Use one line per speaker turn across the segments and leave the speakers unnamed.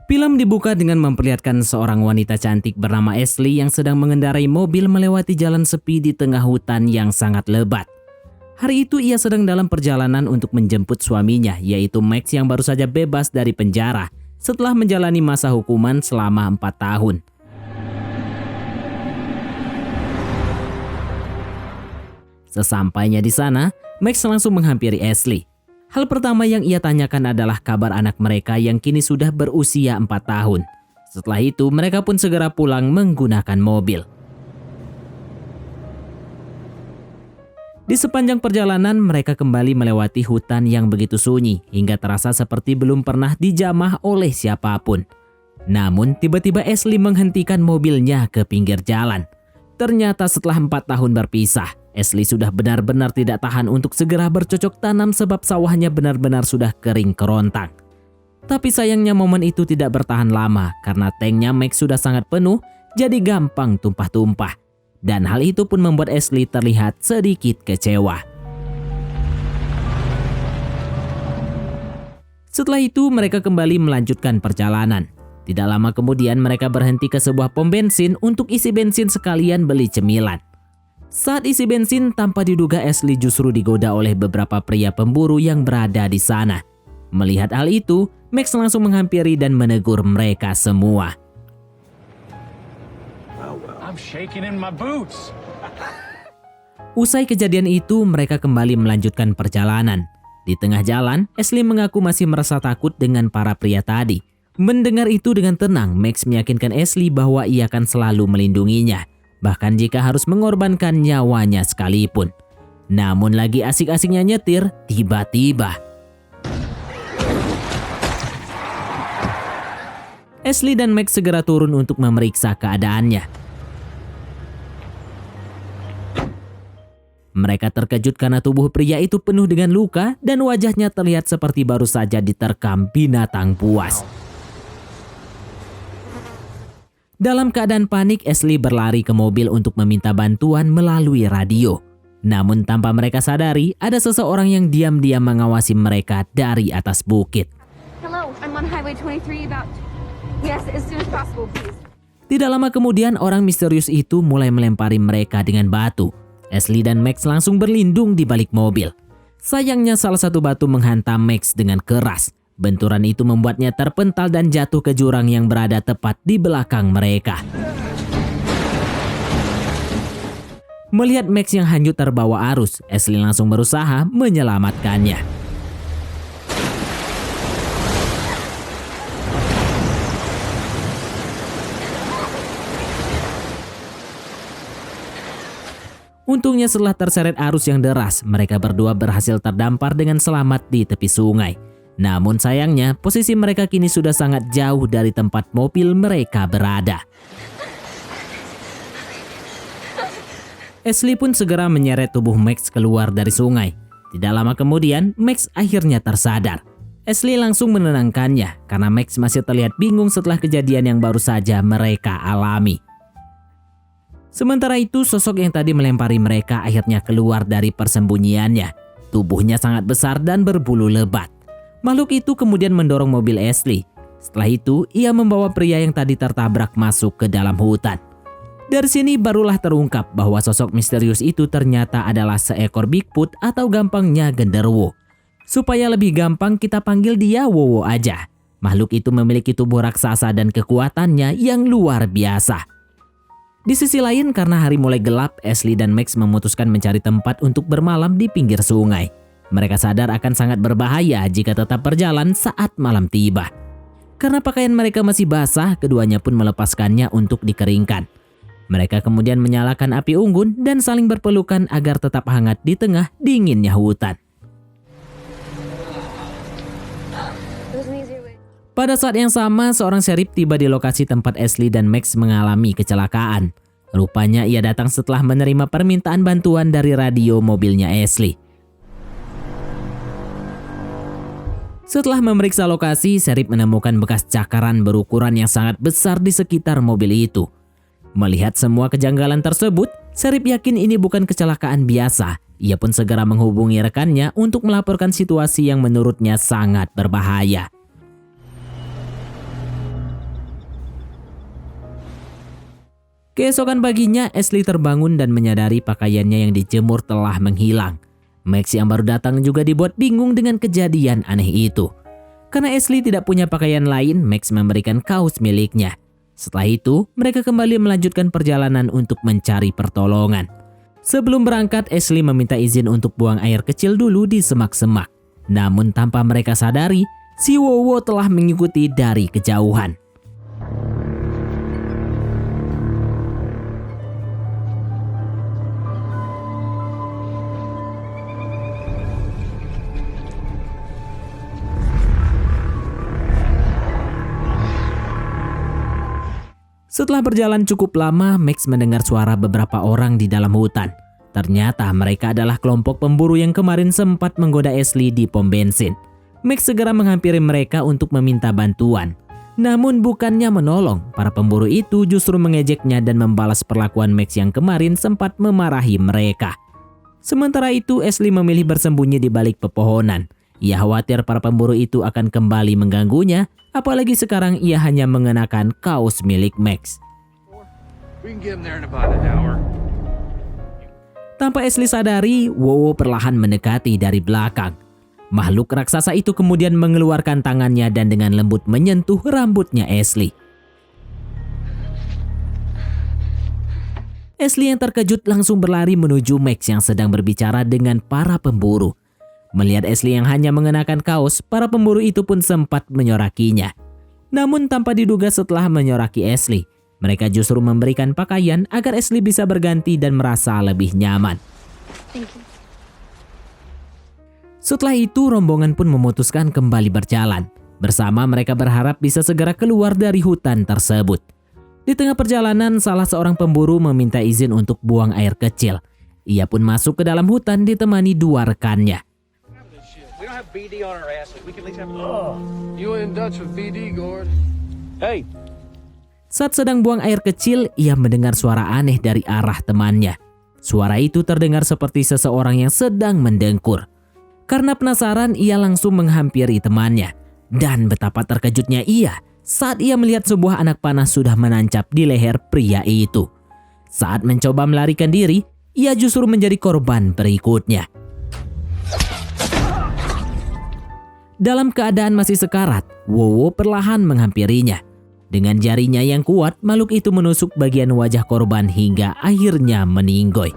Film dibuka dengan memperlihatkan seorang wanita cantik bernama Ashley yang sedang mengendarai mobil melewati jalan sepi di tengah hutan yang sangat lebat. Hari itu ia sedang dalam perjalanan untuk menjemput suaminya, yaitu Max yang baru saja bebas dari penjara setelah menjalani masa hukuman selama 4 tahun. Sesampainya di sana, Max langsung menghampiri Ashley. Hal pertama yang ia tanyakan adalah kabar anak mereka yang kini sudah berusia 4 tahun. Setelah itu, mereka pun segera pulang menggunakan mobil. Di sepanjang perjalanan, mereka kembali melewati hutan yang begitu sunyi hingga terasa seperti belum pernah dijamah oleh siapapun. Namun, tiba-tiba Ashley menghentikan mobilnya ke pinggir jalan. Ternyata setelah 4 tahun berpisah, Ashley sudah benar-benar tidak tahan untuk segera bercocok tanam sebab sawahnya benar-benar sudah kering kerontang. Tapi sayangnya momen itu tidak bertahan lama karena tanknya Max sudah sangat penuh, jadi gampang tumpah-tumpah. Dan hal itu pun membuat Ashley terlihat sedikit kecewa. Setelah itu mereka kembali melanjutkan perjalanan. Tidak lama kemudian mereka berhenti ke sebuah pom bensin untuk isi bensin sekalian beli cemilan. Saat isi bensin, tanpa diduga Ashley justru digoda oleh beberapa pria pemburu yang berada di sana. Melihat hal itu, Max langsung menghampiri dan menegur mereka semua. Usai kejadian itu, mereka kembali melanjutkan perjalanan. Di tengah jalan, Ashley mengaku masih merasa takut dengan para pria tadi. Mendengar itu dengan tenang, Max meyakinkan Ashley bahwa ia akan selalu melindunginya, bahkan jika harus mengorbankan nyawanya sekalipun. Namun lagi asik-asiknya nyetir, tiba-tiba Ashley dan Max segera turun untuk memeriksa keadaannya. Mereka terkejut karena tubuh pria itu penuh dengan luka dan wajahnya terlihat seperti baru saja diterkam binatang buas. Dalam keadaan panik, Ashley berlari ke mobil untuk meminta bantuan melalui radio. Namun tanpa mereka sadari, ada seseorang yang diam-diam mengawasi mereka dari atas bukit.
Hello, I'm on Highway 23 about... Yes, as soon as possible, please.
Tidak lama kemudian, orang misterius itu mulai melempari mereka dengan batu. Ashley dan Max langsung berlindung di balik mobil. Sayangnya salah satu batu menghantam Max dengan keras. Benturan itu membuatnya terpental dan jatuh ke jurang yang berada tepat di belakang mereka. Melihat Max yang hanyut terbawa arus, Ashley langsung berusaha menyelamatkannya. Untungnya setelah terseret arus yang deras, mereka berdua berhasil terdampar dengan selamat di tepi sungai. Namun sayangnya, posisi mereka kini sudah sangat jauh dari tempat mobil mereka berada. Ashley pun segera menyeret tubuh Max keluar dari sungai. Tidak lama kemudian, Max akhirnya tersadar. Ashley langsung menenangkannya karena Max masih terlihat bingung setelah kejadian yang baru saja mereka alami. Sementara itu, sosok yang tadi melempari mereka akhirnya keluar dari persembunyiannya. Tubuhnya sangat besar dan berbulu lebat. Makhluk itu kemudian mendorong mobil Ashley. Setelah itu, ia membawa pria yang tadi tertabrak masuk ke dalam hutan. Dari sini barulah terungkap bahwa sosok misterius itu ternyata adalah seekor Bigfoot atau gampangnya genderuwo. Supaya lebih gampang kita panggil dia Wowo aja. Makhluk itu memiliki tubuh raksasa dan kekuatannya yang luar biasa. Di sisi lain, karena hari mulai gelap, Ashley dan Max memutuskan mencari tempat untuk bermalam di pinggir sungai. Mereka sadar akan sangat berbahaya jika tetap berjalan saat malam tiba. Karena pakaian mereka masih basah, keduanya pun melepaskannya untuk dikeringkan. Mereka kemudian menyalakan api unggun dan saling berpelukan agar tetap hangat di tengah dinginnya hutan. Pada saat yang sama, seorang sheriff tiba di lokasi tempat Ashley dan Max mengalami kecelakaan. Rupanya ia datang setelah menerima permintaan bantuan dari radio mobilnya Ashley. Setelah memeriksa lokasi, sheriff menemukan bekas cakaran berukuran yang sangat besar di sekitar mobil itu. Melihat semua kejanggalan tersebut, sheriff yakin ini bukan kecelakaan biasa. Ia pun segera menghubungi rekannya untuk melaporkan situasi yang menurutnya sangat berbahaya. Keesokan paginya, Ashley terbangun dan menyadari pakaiannya yang dijemur telah menghilang. Max yang baru datang juga dibuat bingung dengan kejadian aneh itu. Karena Ashley tidak punya pakaian lain, Max memberikan kaos miliknya. Setelah itu, mereka kembali melanjutkan perjalanan untuk mencari pertolongan. Sebelum berangkat, Ashley meminta izin untuk buang air kecil dulu di semak-semak. Namun tanpa mereka sadari, si Wowo telah mengikuti dari kejauhan. Setelah berjalan cukup lama, Max mendengar suara beberapa orang di dalam hutan. Ternyata mereka adalah kelompok pemburu yang kemarin sempat menggoda Ashley di pom bensin. Max segera menghampiri mereka untuk meminta bantuan. Namun bukannya menolong, para pemburu itu justru mengejeknya dan membalas perlakuan Max yang kemarin sempat memarahi mereka. Sementara itu, Ashley memilih bersembunyi di balik pepohonan. Ia khawatir para pemburu itu akan kembali mengganggunya, apalagi sekarang ia hanya mengenakan kaos milik Max. Tanpa Ashley sadari, Wowo perlahan mendekati dari belakang. Makhluk raksasa itu kemudian mengeluarkan tangannya dan dengan lembut menyentuh rambutnya Ashley. Ashley yang terkejut langsung berlari menuju Max yang sedang berbicara dengan para pemburu. Melihat Ashley yang hanya mengenakan kaos, para pemburu itu pun sempat menyorakinya. Namun tanpa diduga setelah menyoraki Ashley, mereka justru memberikan pakaian agar Ashley bisa berganti dan merasa lebih nyaman.
Thank you.
Setelah itu, rombongan pun memutuskan kembali berjalan. Bersama mereka berharap bisa segera keluar dari hutan tersebut. Di tengah perjalanan, salah seorang pemburu meminta izin untuk buang air kecil. Ia pun masuk ke dalam hutan ditemani dua rekannya.
BD on our ass. We can at least have
You in Dutch with BD, Gord?
Hey.
Saat sedang buang air kecil, ia mendengar suara aneh dari arah temannya. Suara itu terdengar seperti seseorang yang sedang mendengkur. Karena penasaran, ia langsung menghampiri temannya. Dan betapa terkejutnya ia saat ia melihat sebuah anak panah sudah menancap di leher pria itu. Saat mencoba melarikan diri, ia justru menjadi korban berikutnya. Dalam keadaan masih sekarat, Wowo perlahan menghampirinya. Dengan jarinya yang kuat, makhluk itu menusuk bagian wajah korban hingga akhirnya meninggoy.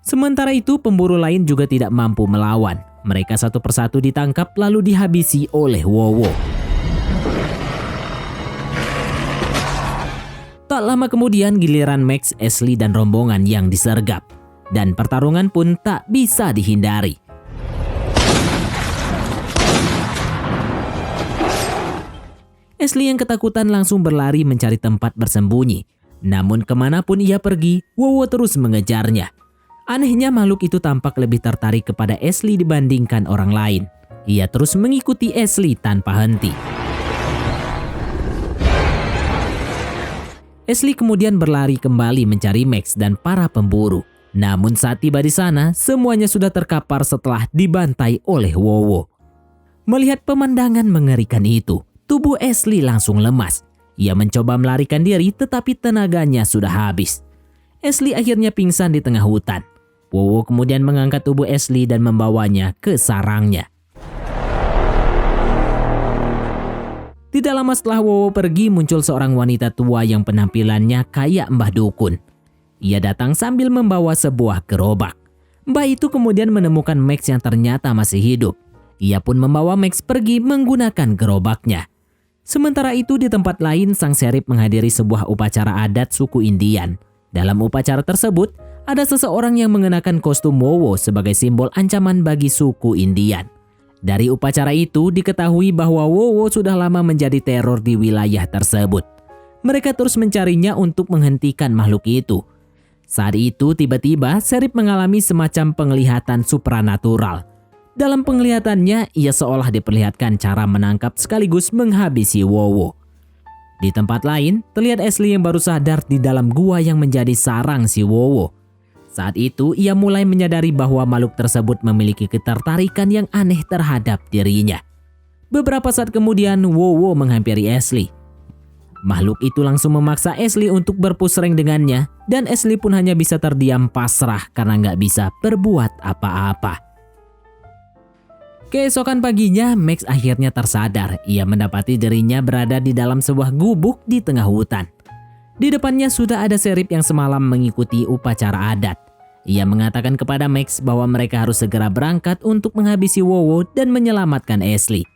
Sementara itu, pemburu lain juga tidak mampu melawan. Mereka satu persatu ditangkap lalu dihabisi oleh Wowo. Tak lama kemudian giliran Max, Ashley dan rombongan yang disergap. Dan pertarungan pun tak bisa dihindari. Ashley yang ketakutan langsung berlari mencari tempat bersembunyi. Namun kemanapun ia pergi, Wowo terus mengejarnya. Anehnya makhluk itu tampak lebih tertarik kepada Ashley dibandingkan orang lain. Ia terus mengikuti Ashley tanpa henti. Ashley kemudian berlari kembali mencari Max dan para pemburu. Namun saat tiba di sana, semuanya sudah terkapar setelah dibantai oleh Wowo. Melihat pemandangan mengerikan itu, tubuh Ashley langsung lemas. Ia mencoba melarikan diri tetapi tenaganya sudah habis. Ashley akhirnya pingsan di tengah hutan. Wowo kemudian mengangkat tubuh Ashley dan membawanya ke sarangnya. Tidak lama setelah Wowo pergi, muncul seorang wanita tua yang penampilannya kayak Mbah Dukun. Ia datang sambil membawa sebuah gerobak. Mbah itu kemudian menemukan Max yang ternyata masih hidup. Ia pun membawa Max pergi menggunakan gerobaknya. Sementara itu di tempat lain, sang Sheriff menghadiri sebuah upacara adat suku Indian. Dalam upacara tersebut, ada seseorang yang mengenakan kostum Wowo sebagai simbol ancaman bagi suku Indian. Dari upacara itu diketahui bahwa Wowo sudah lama menjadi teror di wilayah tersebut. Mereka terus mencarinya untuk menghentikan makhluk itu. Saat itu tiba-tiba Sheriff mengalami semacam penglihatan supranatural. Dalam penglihatannya ia seolah diperlihatkan cara menangkap sekaligus menghabisi Wowo. Di tempat lain terlihat Ashley yang baru sadar di dalam gua yang menjadi sarang si Wowo. Saat itu ia mulai menyadari bahwa makhluk tersebut memiliki ketertarikan yang aneh terhadap dirinya. Beberapa saat kemudian Wowo menghampiri Ashley. Makhluk itu langsung memaksa Ashley untuk berpusreng dengannya dan Ashley pun hanya bisa terdiam pasrah karena nggak bisa berbuat apa-apa. Keesokan paginya Max akhirnya tersadar. Ia mendapati dirinya berada di dalam sebuah gubuk di tengah hutan. Di depannya sudah ada Sheriff yang semalam mengikuti upacara adat. Ia mengatakan kepada Max bahwa mereka harus segera berangkat untuk menghabisi Wowo dan menyelamatkan Ashley.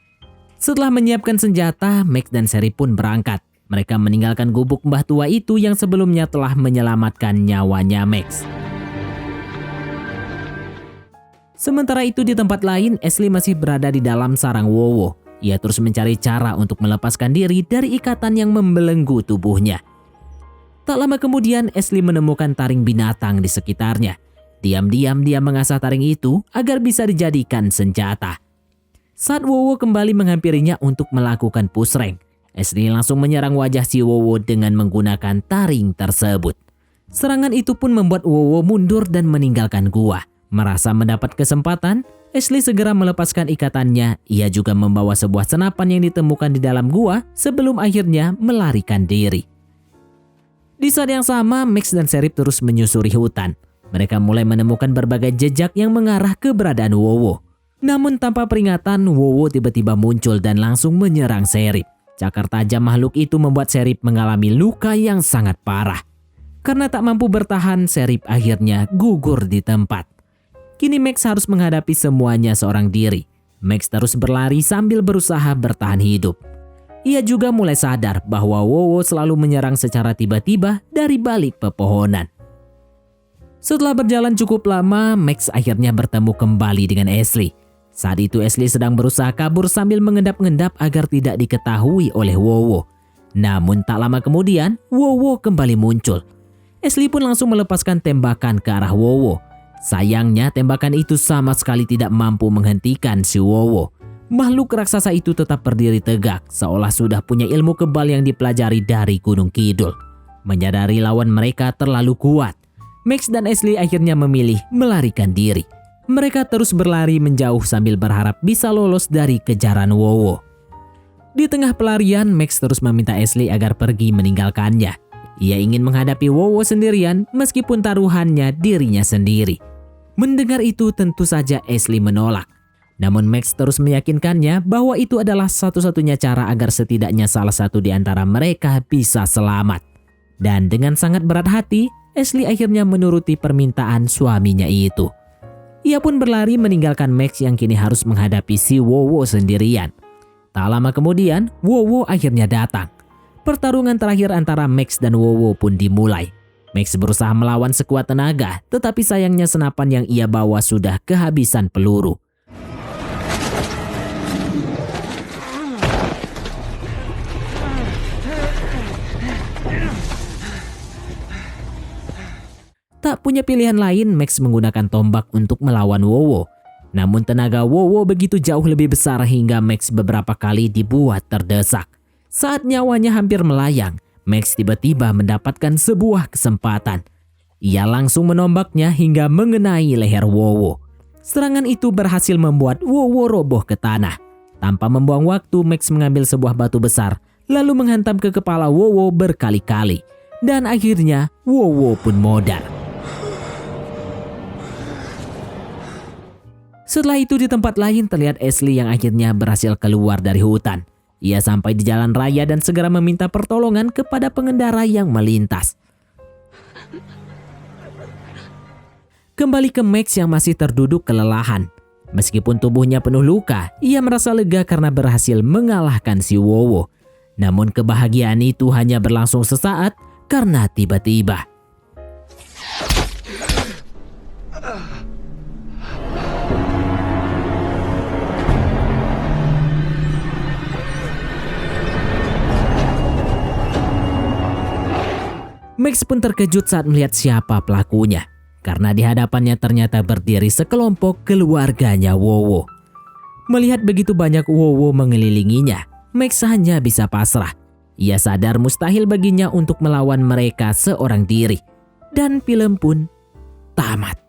Setelah menyiapkan senjata, Max dan Sheriff pun berangkat. Mereka meninggalkan gubuk mbah tua itu yang sebelumnya telah menyelamatkan nyawanya Max. Sementara itu di tempat lain, Ashley masih berada di dalam sarang Wowo. Ia terus mencari cara untuk melepaskan diri dari ikatan yang membelenggu tubuhnya. Tak lama kemudian, Ashley menemukan taring binatang di sekitarnya. Diam-diam dia mengasah taring itu agar bisa dijadikan senjata. Saat Wowo kembali menghampirinya untuk melakukan pusreng, Ashley langsung menyerang wajah si Wowo dengan menggunakan taring tersebut. Serangan itu pun membuat Wowo mundur dan meninggalkan gua. Merasa mendapat kesempatan, Ashley segera melepaskan ikatannya. Ia juga membawa sebuah senapan yang ditemukan di dalam gua sebelum akhirnya melarikan diri. Di saat yang sama, Max dan Sheriff terus menyusuri hutan. Mereka mulai menemukan berbagai jejak yang mengarah ke keberadaan Wowo. Namun tanpa peringatan, Wowo tiba-tiba muncul dan langsung menyerang Sheriff. Cakar tajam makhluk itu membuat Sheriff mengalami luka yang sangat parah. Karena tak mampu bertahan, Sheriff akhirnya gugur di tempat. Kini Max harus menghadapi semuanya seorang diri. Max terus berlari sambil berusaha bertahan hidup. Ia juga mulai sadar bahwa Wowo selalu menyerang secara tiba-tiba dari balik pepohonan. Setelah berjalan cukup lama, Max akhirnya bertemu kembali dengan Ashley. Saat itu Ashley sedang berusaha kabur sambil mengendap-endap agar tidak diketahui oleh Wowo. Namun tak lama kemudian, Wowo kembali muncul. Ashley pun langsung melepaskan tembakan ke arah Wowo. Sayangnya tembakan itu sama sekali tidak mampu menghentikan si Wowo. Makhluk raksasa itu tetap berdiri tegak, seolah sudah punya ilmu kebal yang dipelajari dari Gunung Kidul. Menyadari lawan mereka terlalu kuat, Max dan Ashley akhirnya memilih melarikan diri. Mereka terus berlari menjauh sambil berharap bisa lolos dari kejaran Wowo. Di tengah pelarian, Max terus meminta Ashley agar pergi meninggalkannya. Ia ingin menghadapi Wowo sendirian meskipun taruhannya dirinya sendiri. Mendengar itu tentu saja Ashley menolak. Namun Max terus meyakinkannya bahwa itu adalah satu-satunya cara agar setidaknya salah satu di antara mereka bisa selamat. Dan dengan sangat berat hati, Ashley akhirnya menuruti permintaan suaminya itu. Ia pun berlari meninggalkan Max yang kini harus menghadapi si Wowo sendirian. Tak lama kemudian, Wowo akhirnya datang. Pertarungan terakhir antara Max dan Wowo pun dimulai. Max berusaha melawan sekuat tenaga, tetapi sayangnya senapan yang ia bawa sudah kehabisan peluru. Tak punya pilihan lain, Max menggunakan tombak untuk melawan Wowo. Namun tenaga Wowo begitu jauh lebih besar hingga Max beberapa kali dibuat terdesak. Saat nyawanya hampir melayang, Max tiba-tiba mendapatkan sebuah kesempatan. Ia langsung menombaknya hingga mengenai leher Wowo. Serangan itu berhasil membuat Wowo roboh ke tanah. Tanpa membuang waktu, Max mengambil sebuah batu besar, lalu menghantam ke kepala Wowo berkali-kali. Dan akhirnya Wowo pun modar. Setelah itu di tempat lain terlihat Ashley yang akhirnya berhasil keluar dari hutan. Ia sampai di jalan raya dan segera meminta pertolongan kepada pengendara yang melintas. Kembali ke Max yang masih terduduk kelelahan. Meskipun tubuhnya penuh luka, ia merasa lega karena berhasil mengalahkan si Wowo. Namun kebahagiaan itu hanya berlangsung sesaat karena tiba-tiba Max pun terkejut saat melihat siapa pelakunya, karena di hadapannya ternyata berdiri sekelompok keluarganya Wowo. Melihat begitu banyak Wowo mengelilinginya, Max hanya bisa pasrah. Ia sadar mustahil baginya untuk melawan mereka seorang diri. Dan film pun tamat.